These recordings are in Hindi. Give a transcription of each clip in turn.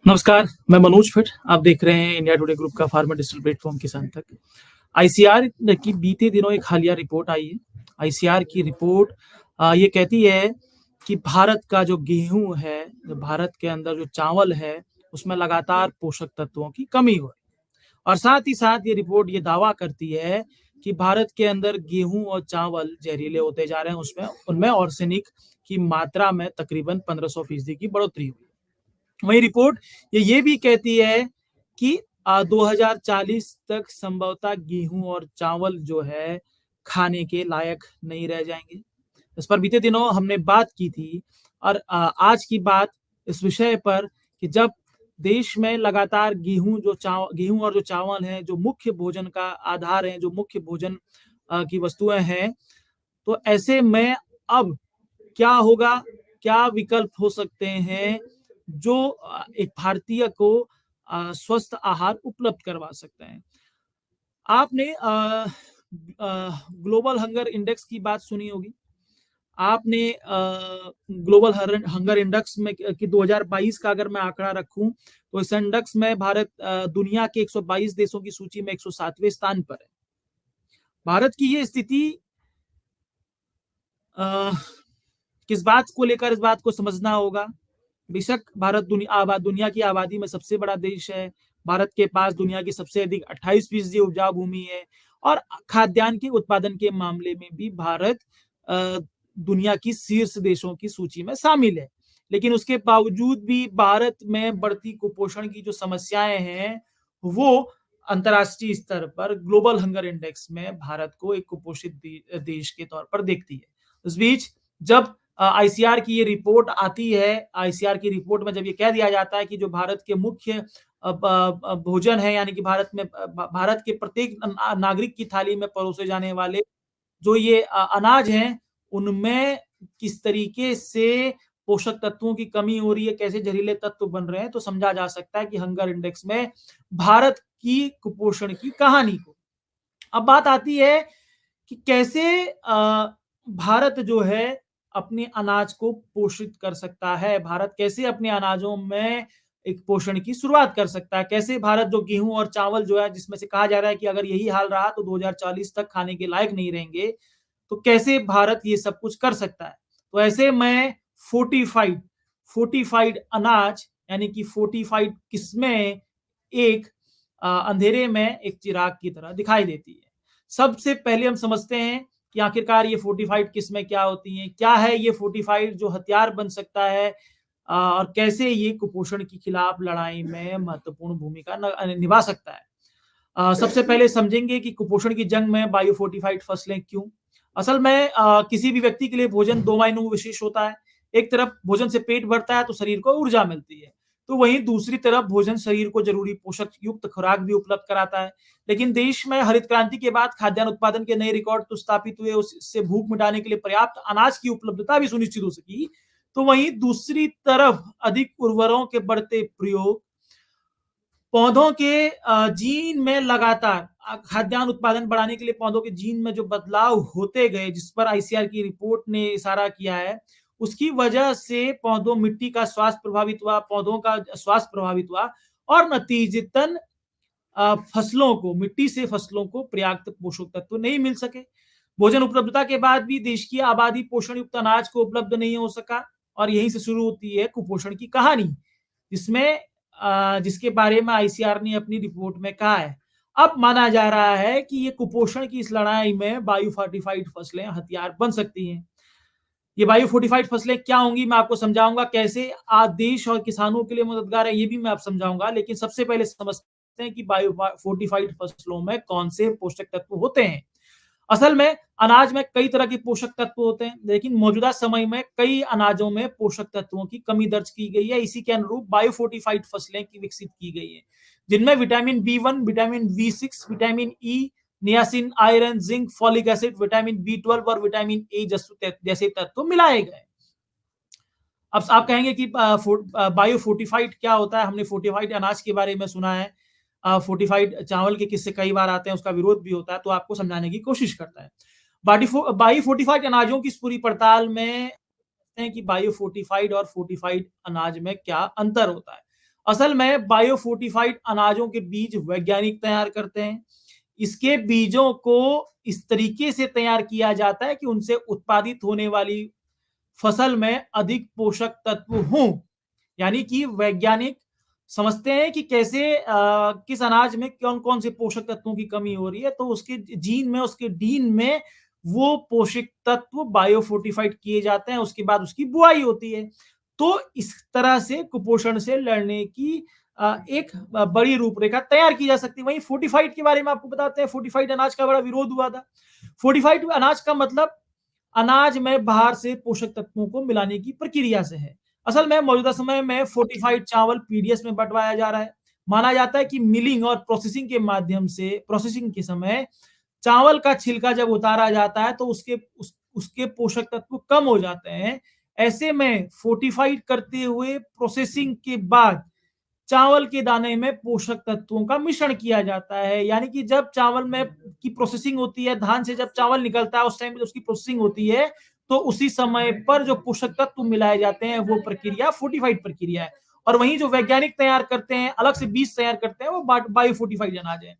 नमस्कार, मैं मनोज भट्ट। आप देख रहे हैं इंडिया टुडे ग्रुप का फार्मर डिजिटल प्लेटफॉर्म किसान तक। आईसीआर की बीते दिनों एक हालिया रिपोर्ट आई है। आईसीआर की रिपोर्ट ये कहती है कि भारत का जो गेहूँ है, जो भारत के अंदर जो चावल है, उसमें लगातार पोषक तत्वों की कमी हो रही है। और साथ ही साथ ये रिपोर्ट ये दावा करती है कि भारत के अंदर गेहूँ और चावल जहरीले होते जा रहे हैं, उसमें उनमें आर्सेनिक की मात्रा में तकरीबन 1500% की बढ़ोतरी हुई है। वही रिपोर्ट ये भी कहती है कि 2040 तक संभवतः गेहूं और चावल जो है खाने के लायक नहीं रह जाएंगे। इस पर बीते दिनों हमने बात की थी और आज की बात इस विषय पर कि जब देश में लगातार गेहूं और जो चावल है, जो मुख्य भोजन का आधार है, जो मुख्य भोजन की वस्तुएं हैं, तो ऐसे में अब क्या होगा? क्या विकल्प हो सकते हैं जो एक भारतीय को स्वस्थ आहार उपलब्ध करवा सकते हैं? आपने ग्लोबल हंगर इंडेक्स की बात सुनी होगी। आपने ग्लोबल हंगर इंडेक्स में कि 2022 का अगर मैं आंकड़ा रखूं तो इस इंडेक्स में भारत दुनिया के 122 देशों की सूची में 107वें स्थान पर है। भारत की ये स्थिति अ, किस बात को लेकर, इस बात को समझना होगा। बेशक भारत दुनिया की आबादी में सबसे बड़ा देश है। भारत के पास दुनिया की सबसे अधिक 28% उपजाऊ भूमि है और खाद्यान्न के उत्पादन के मामले में भी भारत दुनिया की शीर्ष देशों की सूची में शामिल है। लेकिन उसके बावजूद भी भारत में बढ़ती कुपोषण की जो समस्याएं हैं, वो अंतर्राष्ट्रीय स्तर पर ग्लोबल हंगर इंडेक्स में भारत को एक कुपोषित देश के तौर पर देखती है। इस बीच जब आईसीआर की ये रिपोर्ट आती है, आईसीआर की रिपोर्ट में जब ये कह दिया जाता है कि जो भारत के मुख्य भोजन है, यानी कि भारत के प्रत्येक नागरिक की थाली में परोसे जाने वाले जो ये अनाज हैं, उनमें किस तरीके से पोषक तत्वों की कमी हो रही है, कैसे जहरीले तत्व बन रहे हैं, तो समझा जा सकता है कि हंगर इंडेक्स में भारत की कुपोषण की कहानी को। अब बात आती है कि कैसे भारत जो है अपने अनाज को पोषित कर सकता है, भारत कैसे अपने अनाजों में एक पोषण की शुरुआत कर सकता है, कैसे भारत जो गेहूं और चावल जो है, जिसमें से कहा जा रहा है कि अगर यही हाल रहा तो 2040 तक खाने के लायक नहीं रहेंगे, तो कैसे भारत ये सब कुछ कर सकता है। तो ऐसे में फोर्टिफाइड फोर्टिफाइड अनाज यानी कि फोर्टिफाइड किस्में एक अंधेरे में एक चिराग की तरह दिखाई देती है। सबसे पहले हम समझते हैं कि आखिरकार ये फोर्टिफाइड किस्में क्या होती हैं, क्या है ये फोर्टिफाइड जो हथियार बन सकता है और कैसे ये कुपोषण के खिलाफ लड़ाई में महत्वपूर्ण भूमिका निभा सकता है। सबसे पहले समझेंगे कि कुपोषण की जंग में बायो फोर्टिफाइड फसलें क्यों। असल में किसी भी व्यक्ति के लिए भोजन दो मायनों में विशेष होता है। एक तरफ भोजन से पेट भरता है तो शरीर को ऊर्जा मिलती है, तो वहीं दूसरी तरफ भोजन शरीर को जरूरी पोषक युक्त खुराक भी उपलब्ध कराता है। लेकिन देश में हरित क्रांति के बाद खाद्यान्न उत्पादन के नए रिकॉर्ड तो स्थापित हुए, उससे भूख मिटाने के लिए पर्याप्त अनाज की उपलब्धता भी सुनिश्चित हो सकी। तो वहीं दूसरी तरफ अधिक उर्वरकों के बढ़ते प्रयोग, पौधों के जीन में लगातार खाद्यान्न उत्पादन बढ़ाने के लिए पौधों के जीन में जो बदलाव होते गए, जिस पर आईसीआर की रिपोर्ट ने इशारा किया है, उसकी वजह से मिट्टी का स्वास्थ्य प्रभावित हुआ, पौधों का स्वास्थ्य प्रभावित हुआ और नतीजतन फसलों को, मिट्टी से फसलों को पर्याप्त पोषक तत्व नहीं मिल सके। भोजन उपलब्धता के बाद भी देश की आबादी पोषण युक्त अनाज को उपलब्ध नहीं हो सका और यहीं से शुरू होती है कुपोषण की कहानी, जिसमें जिसके बारे में आईसीआर ने अपनी रिपोर्ट में कहा है। अब माना जा रहा है कि ये कुपोषण की इस लड़ाई में बायो फोर्टिफाइड फसलें हथियार बन सकती हैं। ये बायो फोर्टिफाइड फसलें क्या होंगी, मैं आपको समझाऊंगा। कैसे आज देश और किसानों के लिए मददगार है, ये भी मैं आप समझाऊंगा। लेकिन सबसे पहले समझते हैं कि बायो फोर्टिफाइड फसलों में कौन से पोषक तत्व होते हैं। असल में अनाज में कई तरह के पोषक तत्व होते हैं, लेकिन मौजूदा समय में कई अनाजों में पोषक तत्वों की कमी दर्ज की गई है। इसी के अनुरूप बायोफोर्टिफाइड फसलें की विकसित की गई है, जिनमें vitamin B 1, vitamin B 6, vitamin E, niacin, iron, zinc, folic acid, vitamin B 12 और विटामिन ए जैसे तत्व मिलाए गए। अब आप कहेंगे कि बायो फोर्टिफाइड क्या होता है। हमने फोर्टिफाइड अनाज के बारे में सुना है, फोर्टिफाइड चावल के किस्से कई बार आते हैं, उसका विरोध भी होता है, तो आपको समझाने की कोशिश करता है। बायो फोर्टिफाइड अनाजों की इस पूरी पड़ताल में हैं कि बायो फोर्टिफाइड और फोर्टिफाइड अनाज में क्या अंतर होता है। असल में बायो फोर्टिफाइड अनाजों के बीज वैज्ञानिक तैयार करते हैं। इसके बीजों को इस तरीके से तैयार किया जाता है कि उनसे उत्पादित होने वाली फसल में अधिक पोषक तत्व हों। यानी कि वैज्ञानिक समझते हैं कि कैसे किस अनाज में कौन-कौन से पोषक तत्वों की कमी हो रही है, तो उसके जीन में, उसके डीन में वो पोषक तत्व बायो फोर्टिफाइड किए जाते हैं, उसके बाद उसकी बुआई होती है। तो इस तरह से कुपोषण से लड़ने की एक बड़ी रूपरेखा तैयार की जा सकती है। वहीं फोर्टिफाइड के बारे में आपको बताते हैं, फोर्टिफाइड अनाज का बड़ा विरोध हुआ था। फोर्टिफाइड अनाज का मतलब अनाज में बाहर से पोषक तत्वों को मिलाने की प्रक्रिया से है। असल में मौजूदा समय में फोर्टिफाइड चावल पीडीएस में बँटवाया जा रहा है। माना जाता है कि मिलिंग और प्रोसेसिंग के माध्यम से प्रोसेसिंग के समय चावल का छिलका जब उतारा जाता है तो उसके पोषक तत्व कम हो जाते हैं। ऐसे में फोर्टिफाइड करते हुए प्रोसेसिंग के बाद चावल के दाने में पोषक तत्वों का मिश्रण किया जाता है। यानी कि जब चावल में की प्रोसेसिंग होती है, धान से जब चावल निकलता है उस टाइम पे उसकी प्रोसेसिंग होती है, तो उसी समय पर जो पोषक तत्व मिलाए जाते हैं वो प्रक्रिया फोर्टिफाइड प्रक्रिया है। और वहीं जो वैज्ञानिक तैयार करते हैं, अलग से बीज तैयार करते हैं, वो बायो फोर्टिफाइड अनाज है।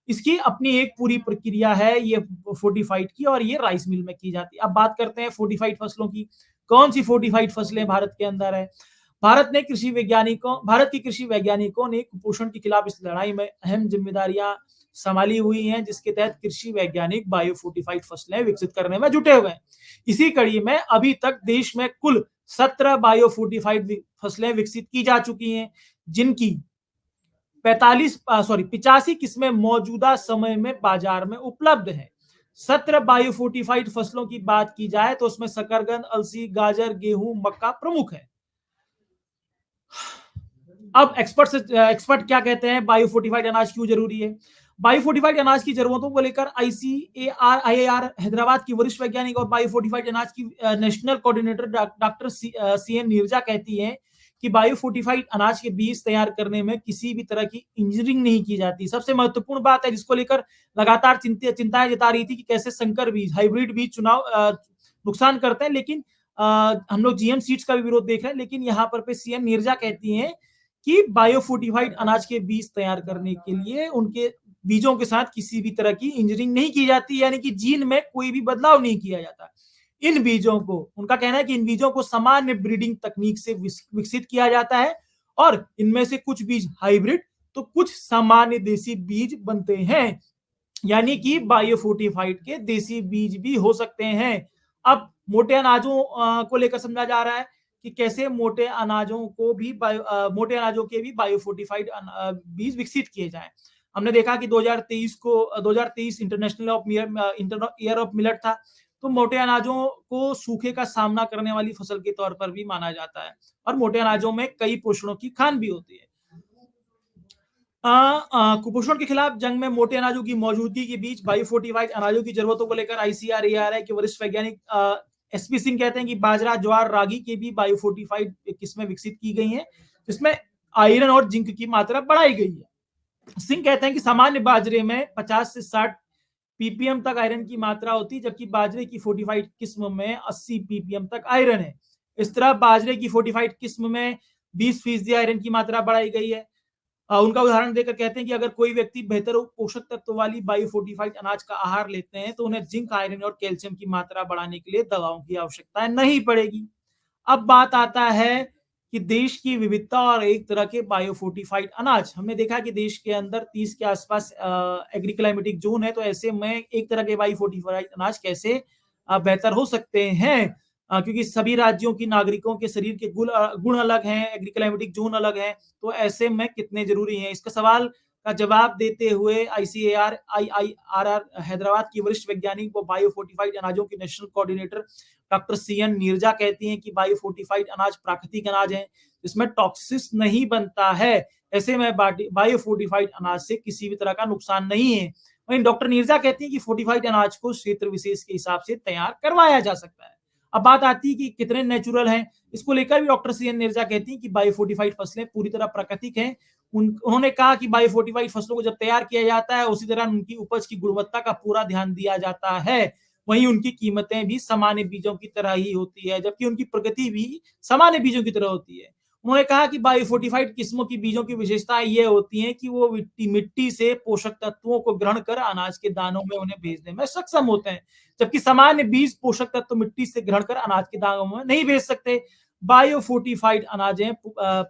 इसकी अपनी एक पूरी प्रक्रिया है ये फोर्टिफाइड की, और ये राइस मिल में की जाती है। अब बात करते हैं फोर्टिफाइड फसलों की। कौन सी फोर्टिफाइड फसलें भारत के अंदर है? भारत के कृषि वैज्ञानिकों ने कुपोषण के खिलाफ इस लड़ाई में अहम जिम्मेदारियां संभाली हुई हैं, जिसके तहत कृषि वैज्ञानिक बायो फोर्टिफाइड फसलें विकसित करने में जुटे हुए हैं। इसी कड़ी में अभी तक देश में कुल 17 बायो फोर्टिफाइड फसलें विकसित की जा चुकी हैं, जिनकी 85 किस्में मौजूदा समय में बाजार में उपलब्ध है। 17 बायो फोर्टिफाइड फसलों की बात की जाए तो उसमें शकरकंद, अलसी, गाजर, गेहूं, मक्का प्रमुख है। अब एक्सपर्ट क्या कहते हैं, बायो फोर्टिफाइड अनाज क्यों जरूरी है? बायो फोर्टिफाइड अनाज की जरूरतों को लेकर आईसीएआर हैदराबाद की वरिष्ठ वैज्ञानिक और बायो फोर्टिफाइड अनाज की national coordinator doctor CN Neerja कहती हैं कि बायो फोर्टिफाइड अनाज के बीज तैयार करने में किसी भी तरह की इंजीनियरिंग नहीं की जाती। सबसे महत्वपूर्ण बात है जिसको लेकर लगातार चिंताएं जता रही थी कि कैसे संकर बीज, हाइब्रिड बीज चुनाव नुकसान करते हैं, लेकिन हम लोग जीएम सीड्स का भी विरोध देख रहे हैं। लेकिन यहाँ पर पे सीएम नीरजा कहती हैं कि बायो फोर्टिफाइड अनाज के बीज तैयार करने के लिए उनके बीजों के साथ किसी भी तरह की इंजीनियरिंग नहीं की जाती, यानी कि जीन में कोई भी बदलाव नहीं किया जाता। इन बीजों को, उनका कहना है कि इन बीजों को सामान्य ब्रीडिंग तकनीक से विकसित किया जाता है, और इनमें से कुछ बीज हाइब्रिड तो कुछ सामान्य देसी बीज बनते हैं। यानी कि बायो फोर्टिफाइड के देसी बीज भी हो सकते हैं। अब मोटे अनाजों को लेकर समझा जा रहा है कि कैसे मोटे अनाजों के भी बायो फोर्टिफाइड बीज विकसित किए जाएं। हमने देखा कि 2023 इंटरनेशनल ईयर ऑफ मिलेट था, तो मोटे अनाजों को सूखे का सामना करने वाली फसल के तौर पर भी माना जाता है, और मोटे अनाजों में कई पोषणों की खान भी होती है। कुपोषण के खिलाफ जंग में मोटे अनाजों की मौजूदगी के बीच बायो फोर्टिफाइड अनाजों की जरूरतों को लेकर आईसीआर के वरिष्ठ वैज्ञानिक एसपी सिंह कहते हैं कि बाजरा, ज्वार, रागी के भी बायो फोर्टिफाइड किस्में विकसित की गई हैं, जिसमें आयरन और जिंक की मात्रा बढ़ाई गई है। सिंह कहते हैं कि सामान्य बाजरे में 50 से 60 पीपीएम तक आयरन की मात्रा होती है, जबकि बाजरे की फोर्टिफाइड किस्म में 80 पीपीएम तक आयरन है। इस तरह बाजरे की फोर्टिफाइड किस्म में 20% आयरन की मात्रा बढ़ाई गई है। उनका उदाहरण देकर कहते हैं कि अगर कोई व्यक्ति बेहतर पोषक तत्व वाली बायो फोर्टिफाइड अनाज का आहार लेते हैं तो उन्हें जिंक, आयरन और कैल्शियम की मात्रा बढ़ाने के लिए दवाओं की आवश्यकता नहीं पड़ेगी। अब बात आता है कि देश की विविधता और एक तरह के बायो फोर्टिफाइड अनाज। हमने देखा कि देश के अंदर 30 के आसपास एग्री क्लाइमेटिक जोन है, तो ऐसे में एक तरह के बायो फोर्टिफाइड अनाज कैसे बेहतर हो सकते हैं, क्योंकि सभी राज्यों की नागरिकों के शरीर के गुण अलग हैं, एग्री क्लाइमेटिक जोन अलग है, तो ऐसे में कितने जरूरी हैं। इसका सवाल का जवाब देते हुए आईसीएआर हैदराबाद की वरिष्ठ वैज्ञानिक व बायो फोर्टिफाइड अनाजों की national coordinator doctor CN Neerja कहती हैं कि बायो फोर्टिफाइड अनाज प्राकृतिक अनाज है, इसमें टॉक्सिस नहीं बनता है। ऐसे में बायो फोर्टिफाइड अनाज से किसी भी तरह का नुकसान नहीं है। वहीं डॉक्टर नीरजा कहती है कि फोर्टिफाइड अनाज को क्षेत्र विशेष के हिसाब से तैयार करवाया जा सकता है। अब बात आती है कि कितने नेचुरल हैं, इसको लेकर भी डॉक्टर सीएन नीरजा कहती हैं कि बायो फोर्टिफाइड फसलें पूरी तरह प्राकृतिक हैं। उन्होंने कहा कि बायो फोर्टिफाइड फसलों को जब तैयार किया जाता है उसी तरह उनकी उपज की गुणवत्ता का पूरा ध्यान दिया जाता है। वहीं उनकी कीमतें भी सामान्य बीजों की तरह ही होती है, जबकि उनकी प्रगति भी सामान्य बीजों की तरह होती है। उन्होंने कहा कि बायोफोर्टिफाइड किस्मों की बीजों की विशेषताएं ये होती हैं कि वो मिट्टी से पोषक तत्वों को ग्रहण कर अनाज के दानों में उन्हें भेजने में सक्षम होते हैं, जबकि सामान्य बीज पोषक तत्व मिट्टी से ग्रहण कर अनाज के दानों में नहीं भेज सकते। बायोफोर्टिफाइड अनाजें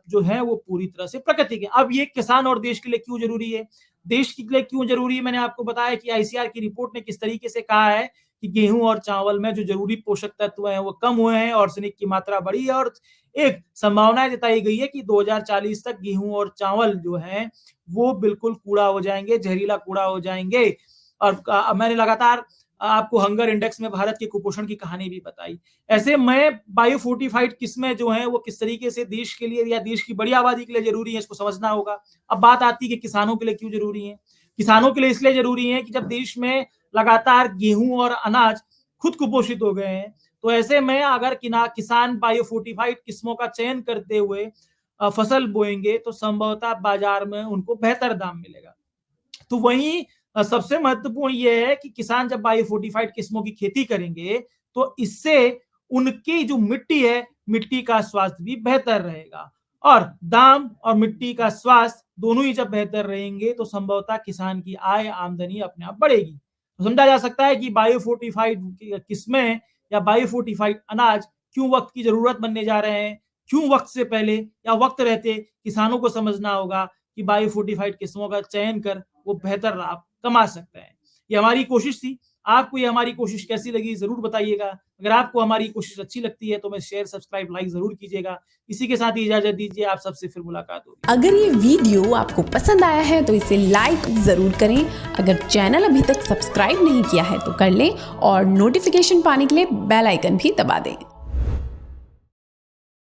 जो है वो पूरी तरह से प्राकृतिक है। अब ये किसान और देश के लिए क्यों जरूरी है? देश के लिए क्यों जरूरी है? मैंने आपको बताया कि आईसीआर की रिपोर्ट ने किस तरीके से कहा है कि गेहूं और चावल में जो जरूरी पोषक तत्व हैं वो कम हुए हैं, आर्सेनिक की मात्रा बढ़ी है, और एक संभावना जताई गई है कि 2040 तक गेहूं और चावल जो है वो बिल्कुल कूड़ा हो जाएंगे, जहरीला कूड़ा हो जाएंगे। और मैंने लगातार आपको हंगर इंडेक्स में भारत के कुपोषण की कहानी भी बताई। ऐसे में बायोफोर्टिफाइड किस्में जो हैं वो किस तरीके से देश के लिए या देश की बड़ी आबादी के लिए जरूरी है, इसको समझना होगा। अब बात आती है कि किसानों के लिए क्यों जरूरी है। किसानों के लिए इसलिए जरूरी है कि जब देश में लगातार गेहूं और अनाज खुद कुपोषित हो गए हैं, तो ऐसे में अगर किसान बायोफोर्टिफाइड किस्मों का चयन करते हुए फसल बोएंगे तो संभवतः बाजार में उनको बेहतर दाम मिलेगा। तो वहीं सबसे महत्वपूर्ण यह है कि किसान जब बायोफोर्टिफाइड किस्मों की खेती करेंगे तो इससे उनकी जो मिट्टी है, मिट्टी का स्वास्थ्य भी बेहतर रहेगा, और दाम और मिट्टी का स्वास्थ्य दोनों ही जब बेहतर रहेंगे तो संभवतः किसान की आय आमदनी अपने आप बढ़ेगी। तो समझा जा सकता है कि बायोफोर्टिफाइड किस्में या बायोफोर्टिफाइड अनाज क्यों वक्त की जरूरत बनने जा रहे हैं, क्यों वक्त से पहले या वक्त रहते किसानों को समझना होगा कि बायोफोर्टिफाइड किस्मों का चयन कर वो बेहतर लाभ कमा सकते हैं। ये हमारी कोशिश थी। आपको ये हमारी कोशिश कैसी लगी जरूर बताइएगा। अगर आपको हमारी कोशिश अच्छी लगती है तो मैं शेयर, सब्सक्राइब, लाइक जरूर कीजिएगा। इसी के साथ ही इजाजत दीजिए, आप सबसे फिर मुलाकात होगी। अगर ये वीडियो आपको पसंद आया है तो इसे लाइक जरूर करें। अगर चैनल अभी तक सब्सक्राइब नहीं किया है तो कर लें और नोटिफिकेशन पाने के लिए बेल आइकन भी दबा दें।